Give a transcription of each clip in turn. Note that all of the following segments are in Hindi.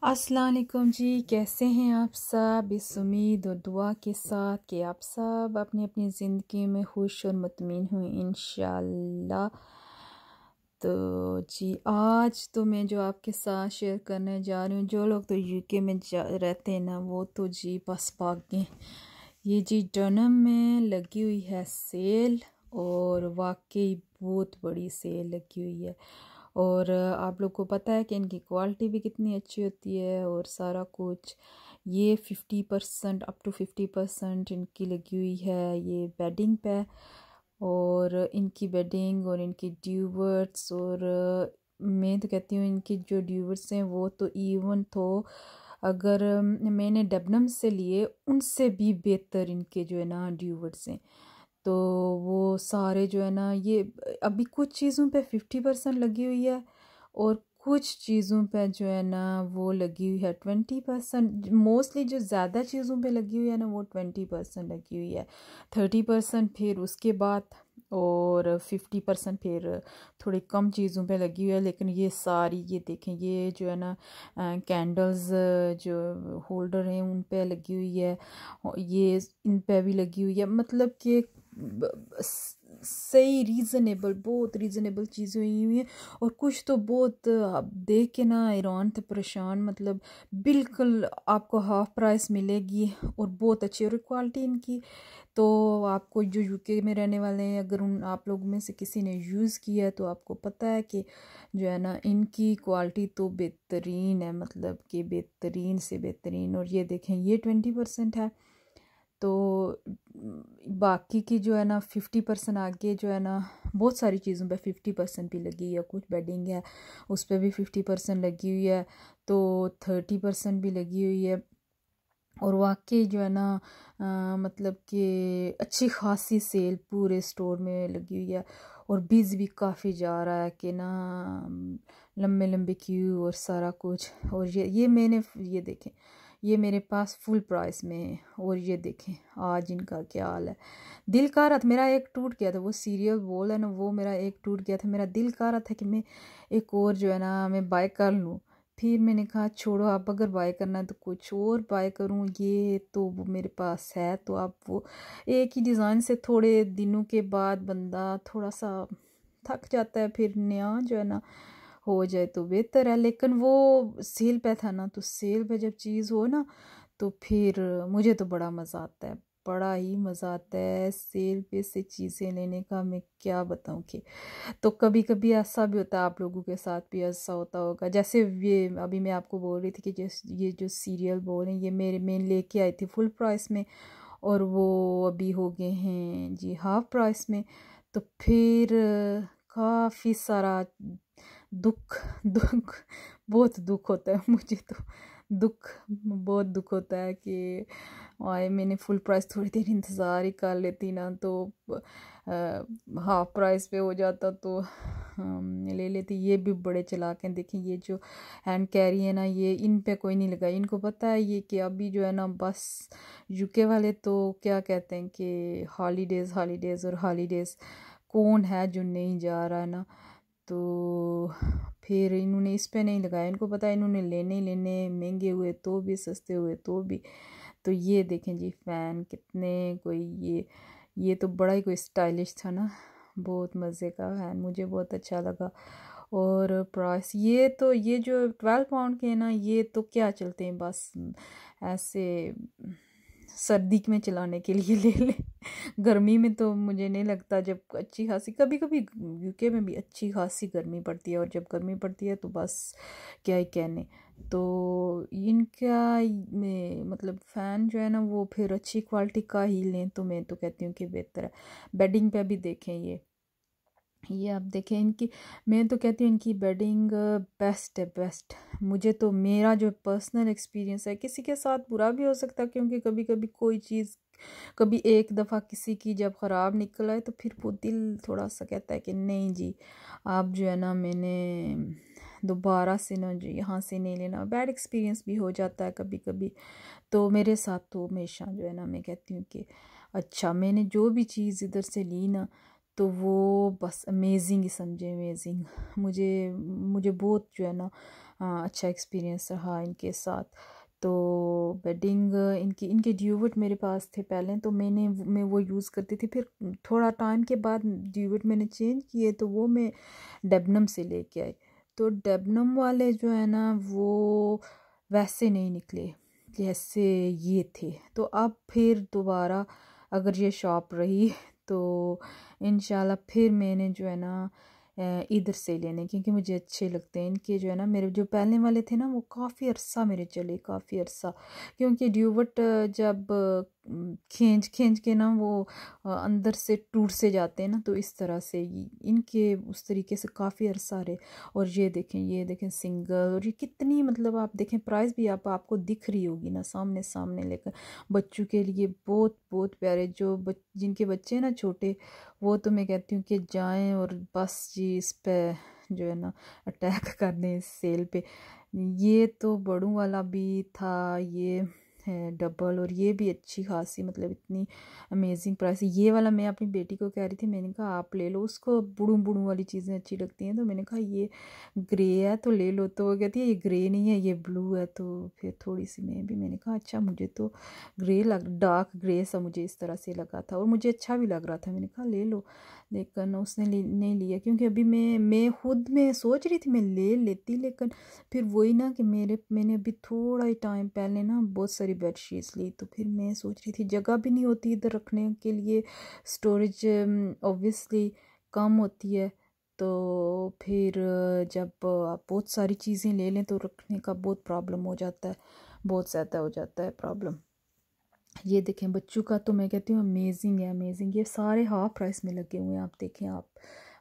अस्सलाम वालेकुम जी, कैसे हैं आप सब। इस उम्मीद और दुआ के साथ कि आप सब अपनी अपनी ज़िंदगी में खुश और मुतमिन हुए इंशाल्लाह। तो जी आज तो मैं जो आपके साथ शेयर करने जा रही हूँ, जो लोग तो यूके में रहते हैं ना, वो तो जी बस भागें। ये जी डनम में लगी हुई है सेल, और वाकई बहुत बड़ी सेल लगी हुई है। और आप लोग को पता है कि इनकी क्वालिटी भी कितनी अच्छी होती है और सारा कुछ। ये 50% अप टू 50% इनकी लगी हुई है ये बेडिंग पे। और इनकी बेडिंग और इनकी ड्यूवर्ट्स, और मैं तो कहती हूँ इनकी जो ड्यूवर्ट्स हैं वो तो इवन तो अगर मैंने डबनम से लिए उनसे भी बेहतर इनके जो है ना ड्यूवर्ट्स हैं। तो वो सारे जो है ना, ये अभी कुछ चीज़ों पे 50% लगी हुई है और कुछ चीज़ों पे जो है ना वो लगी हुई है 20%। मोस्टली जो ज़्यादा चीज़ों पे लगी हुई है ना वो 20% लगी हुई है, 30% फिर उसके बाद, और 50% फिर थोड़ी कम चीज़ों पे लगी हुई है। लेकिन ये सारी, ये देखें, ये जो है ना कैंडल्स जो होल्डर हैं उन पे लगी हुई है, ये इन पे भी लगी हुई है। मतलब कि सही रीज़नेबल, बहुत रीज़नेबल चीज़ें हुई हैं। और कुछ तो बहुत देख के ना ईरान थे परेशान, मतलब बिल्कुल आपको हाफ प्राइस मिलेगी और बहुत अच्छी और क्वालिटी इनकी। तो आपको जो यूके में रहने वाले हैं, अगर उन आप लोगों में से किसी ने यूज़ किया है तो आपको पता है कि जो है ना इनकी क्वालिटी तो बेहतरीन है, मतलब कि बेहतरीन से बेहतरीन। और ये देखें, ये 20% है, तो बाकी की जो है ना 50% आगे जो है ना बहुत सारी चीज़ों पे 50% भी लगी है। कुछ बेडिंग है उस पर भी 50% लगी हुई है, तो 30% भी लगी हुई है। और वाकई जो है ना मतलब कि अच्छी खासी सेल पूरे स्टोर में लगी हुई है। और बिज़ भी काफ़ी जा रहा है कि ना लंबे लंबे क्यू और सारा कुछ। और ये मैंने ये देखें, ये मेरे पास फुल प्राइस में है। और ये देखें आज इनका क्या हाल है। दिल का रहा था, मेरा एक टूट गया था, वो सीरियल बोल है ना, वो मेरा एक टूट गया था। मेरा दिल का रहा था कि मैं एक और जो है ना मैं बाय कर लूँ। फिर मैंने कहा छोड़ो, अब अगर बाय करना है तो कुछ और बाय करूँ। ये तो वो मेरे पास है, तो अब वो एक ही डिज़ाइन से थोड़े दिनों के बाद बंदा थोड़ा सा थक जाता है, फिर नया जो है ना हो जाए तो बेहतर है। लेकिन वो सेल पे था ना, तो सेल पे जब चीज़ हो ना तो फिर मुझे तो बड़ा मज़ा आता है, बड़ा ही मज़ा आता है सेल पे से चीज़ें लेने का। मैं क्या बताऊँ कि तो कभी कभी ऐसा भी होता है, आप लोगों के साथ भी ऐसा होता होगा। जैसे ये अभी मैं आपको बोल रही थी कि ये जो सीरियल बोल रहे हैं, ये मैं लेके आई थी फुल प्राइस में, और वो अभी हो गए हैं जी हाफ प्राइस में। तो फिर काफ़ी सारा दुख दुख बहुत दुख होता है मुझे तो, दुख बहुत दुख होता है कि आए मैंने फुल प्राइस थोड़ी देर इंतज़ार ही कर लेती ना, तो हाफ प्राइस पे हो जाता तो ले लेती। ये भी बड़े चालाक हैं, देखें ये जो हैंड कैरी है ना, ये इन पे कोई नहीं लगाई। इनको पता है ये कि अभी जो है ना बस यूके वाले तो क्या कहते हैं कि हॉलीडेज़ हॉलीडेज़ और हॉलीडेज़, कौन है जो नहीं जा रहा है ना। तो फिर इन्होंने इस पे नहीं लगाया, इनको पता है इन्होंने लेने ही लेने, महंगे हुए तो भी सस्ते हुए तो भी। तो ये देखें जी फ़ैन कितने कोई, ये तो बड़ा ही कोई स्टाइलिश था ना, बहुत मज़े का फैन, मुझे बहुत अच्छा लगा। और प्राइस ये तो, ये जो 12 पाउंड के हैं ना, ये तो क्या चलते हैं बस ऐसे सर्दी में चलाने के लिए ले ले। गर्मी में तो मुझे नहीं लगता, जब अच्छी खासी कभी कभी यूके में भी अच्छी खासी गर्मी पड़ती है, और जब गर्मी पड़ती है तो बस क्या ही कहने। तो इनका में मतलब फ़ैन जो है ना वो फिर अच्छी क्वालिटी का ही लें, तो मैं तो कहती हूँ कि बेहतर है। बेडिंग पे भी देखें, ये आप देखें इनकी, मैं तो कहती हूँ इनकी बेडिंग बेस्ट है, बेस्ट। मुझे तो मेरा जो पर्सनल एक्सपीरियंस है, किसी के साथ बुरा भी हो सकता है, क्योंकि कभी कभी कोई चीज़, कभी एक दफ़ा किसी की जब ख़राब निकल आए तो फिर वो दिल थोड़ा सा कहता है कि नहीं जी, आप जो है ना मैंने दोबारा से ना जो यहाँ से नहीं लेना। बैड एक्सपीरियंस भी हो जाता है कभी कभी। तो मेरे साथ तो हमेशा जो है ना मैं कहती हूँ कि अच्छा, मैंने जो भी चीज़ इधर से ली ना तो वो बस अमेजिंग ही समझे, अमेजिंग। मुझे मुझे बहुत जो है ना अच्छा एक्सपीरियंस रहा इनके साथ। तो बेडिंग इनकी इनके ड्यूवट मेरे पास थे पहले, तो मैं वो यूज़ करती थी। फिर थोड़ा टाइम के बाद ड्यूवट मैंने चेंज किए, तो वो मैं डेबनम से लेके आई। तो डेबनम वाले जो है ना वो वैसे नहीं निकले जैसे ये थे। तो अब फिर दोबारा अगर ये शॉप रही तो इंशाल्लाह फिर मैंने जो है ना इधर से लेने, क्योंकि मुझे अच्छे लगते हैं इनके। जो है ना मेरे जो पहले वाले थे ना वो काफ़ी अरसा मेरे चले, काफ़ी अरसा, क्योंकि ड्यूवट जब खींच खींच के ना वो अंदर से टूट से जाते हैं ना, तो इस तरह से इनके उस तरीके से काफ़ी अरसा रहे। और ये देखें सिंगल, और ये कितनी मतलब आप देखें प्राइस भी आपको दिख रही होगी ना सामने सामने। लेकर बच्चों के लिए बहुत बहुत प्यारे, जिनके बच्चे हैं ना छोटे, वो तो मैं कहती हूँ कि जाएं और बस जी इस पे जो है ना अटैक कर दें इस सेल पे। ये तो बड़ों वाला भी था, ये है डबल, और ये भी अच्छी खासी मतलब इतनी अमेजिंग प्राइस। ये वाला मैं अपनी बेटी को कह रही थी, मैंने कहा आप ले लो, उसको बुड़ू वाली चीज़ें अच्छी लगती हैं। तो मैंने कहा ये ग्रे है तो ले लो, तो वो कहती है ये ग्रे नहीं है ये ब्लू है। तो फिर थोड़ी सी मैंने कहा अच्छा, मुझे तो डार्क ग्रे सा मुझे इस तरह से लगा था और मुझे अच्छा भी लग रहा था। मैंने कहा ले लो, लेकिन उसने नहीं लिया, क्योंकि अभी मैं खुद में सोच रही थी मैं ले लेती, लेकिन फिर वही ना कि मैंने अभी थोड़ा ही टाइम पहले ना बहुत सारी बेडशीट्स ली, तो फिर मैं सोच रही थी जगह भी नहीं होती इधर रखने के लिए, स्टोरेज ऑब्वियसली कम होती है। तो फिर जब आप बहुत सारी चीज़ें ले लें तो रखने का बहुत प्रॉब्लम हो जाता है, बहुत ज़्यादा हो जाता है प्रॉब्लम। ये देखें बच्चों का तो मैं कहती हूँ अमेजिंग है, अमेजिंग। ये सारे हाफ प्राइस में लगे हुए हैं, आप देखें आप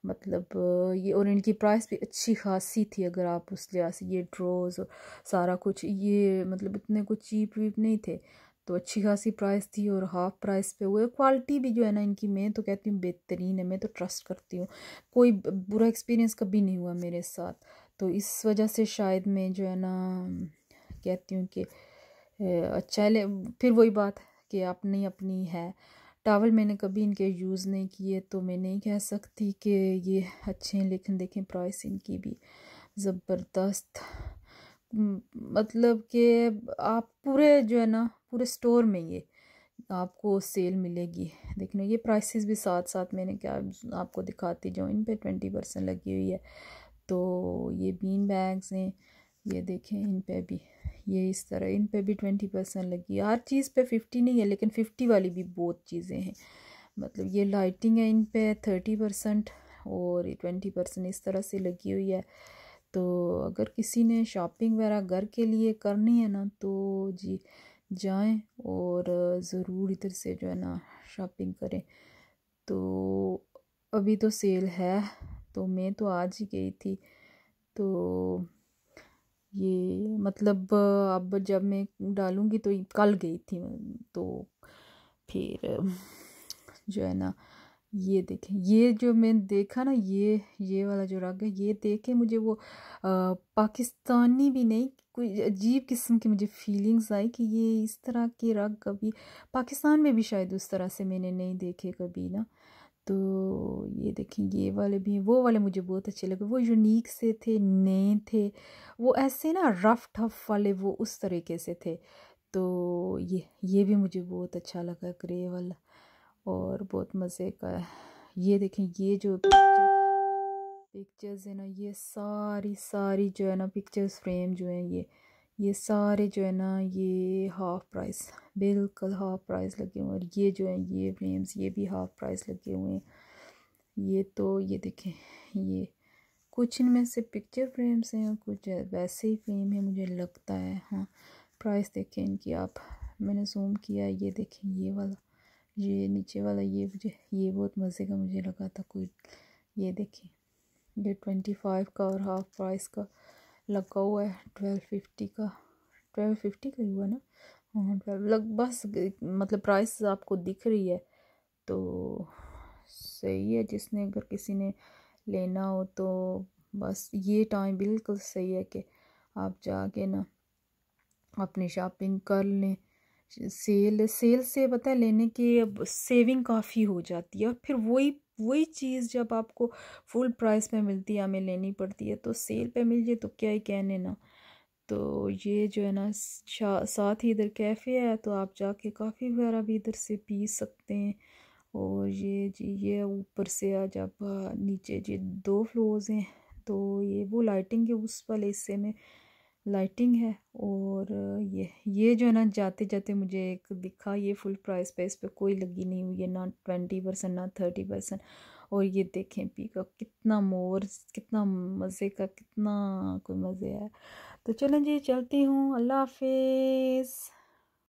मतलब ये, और इनकी प्राइस भी अच्छी खासी थी अगर आप उस लिहाज से। ये ड्रोज और सारा कुछ ये मतलब इतने कुछ चीप वीप नहीं थे, तो अच्छी खासी प्राइस थी और हाफ प्राइस पे हुए। क्वालिटी भी जो है ना इनकी मैं तो कहती हूँ बेहतरीन है, मैं तो ट्रस्ट करती हूँ, कोई बुरा एक्सपीरियंस कभी नहीं हुआ मेरे साथ। तो इस वजह से शायद मैं जो है ना कहती हूँ कि अच्छा है। फिर वही बात कि अपनी अपनी है। टावल मैंने कभी इनके यूज़ नहीं किए, तो मैं नहीं कह सकती कि ये अच्छे हैं, लेकिन देखें प्राइस इनकी भी ज़बरदस्त। मतलब कि आप पूरे जो है ना पूरे स्टोर में ये आपको सेल मिलेगी। देखना ये प्राइसेस भी साथ साथ मैंने क्या आपको दिखाती जाऊँ, इन पे 20% लगी हुई है। तो ये बीन बैग्स हैं, ये देखें इन पे भी ये इस तरह इन पे भी 20% लगी है। हर चीज़ पे 50 नहीं है, लेकिन 50 वाली भी बहुत चीज़ें हैं। मतलब ये लाइटिंग है, इन पे 30% और 20% इस तरह से लगी हुई है। तो अगर किसी ने शॉपिंग वगैरह घर के लिए करनी है ना, तो जी जाएं और ज़रूर इधर से जो है ना शॉपिंग करें। तो अभी तो सेल है, तो मैं तो आज ही गई थी। तो ये मतलब अब जब मैं डालूँगी तो कल गई थी मैं, तो फिर जो है ना ये देखें, ये जो मैं देखा ना ये वाला जो रग है, ये देख के मुझे वो पाकिस्तानी भी नहीं, कोई अजीब किस्म की मुझे फीलिंग्स आई कि ये इस तरह के रग कभी पाकिस्तान में भी शायद उस तरह से मैंने नहीं देखे कभी ना। तो ये देखें ये वाले भी, वो वाले मुझे बहुत अच्छे लगे, वो यूनिक से थे, नए थे, वो ऐसे ना रफ टफ वाले वो उस तरीके से थे। तो ये भी मुझे बहुत अच्छा लगा ग्रे वाला, और बहुत मज़े का है। ये देखें ये जो पिक्चर्स है ना, ये सारी सारी जो है ना पिक्चर्स फ्रेम जो है ये सारे जो है ना ये हाफ प्राइस, बिल्कुल हाफ प्राइस लगे हुए हैं। और ये जो है ये फ्रेम्स ये भी हाफ प्राइस लगे हुए हैं। ये तो ये देखें, ये कुछ इनमें से पिक्चर फ्रेम्स हैं और कुछ वैसे ही फ्रेम है मुझे लगता है। हाँ प्राइस देखें इनकी आप, मैंने जूम किया, ये देखें ये वाला, ये नीचे वाला, ये बहुत मज़े का मुझे लगा था कोई। ये देखें ये 25 का और हाफ प्राइस का लगा हुआ है, 1250 का, 1250 का ही हुआ ना। हाँ 12 लग बस मतलब प्राइस आपको दिख रही है तो सही है। जिसने अगर किसी ने लेना हो तो बस ये टाइम बिल्कुल सही है कि आप जाके ना अपनी शॉपिंग कर लें। सेल से पता है लेने की अब सेविंग काफ़ी हो जाती है, और फिर वही चीज़ जब आपको फुल प्राइस पे मिलती है हमें लेनी पड़ती है। तो सेल पे मिल जाए तो क्या ही कहने ना, तो ये जो है ना साथ ही इधर कैफ़े है, तो आप जाके कॉफ़ी वगैरह भी इधर से पी सकते हैं। और ये जी ये ऊपर से आज आप नीचे जी 2 फ्लोर्स हैं, तो ये वो लाइटिंग है उस वाले हिस्से में लाइटिंग है। और ये जो है ना जाते जाते मुझे एक दिखा, ये फुल प्राइस पे, इस पे कोई लगी नहीं हुई है, ना 20% ना 30%। और ये देखें पीकॉक कितना मोर, कितना मज़े का, कितना कोई मज़े है। तो चलें जी चलती हूँ, अल्लाह हाफिज़।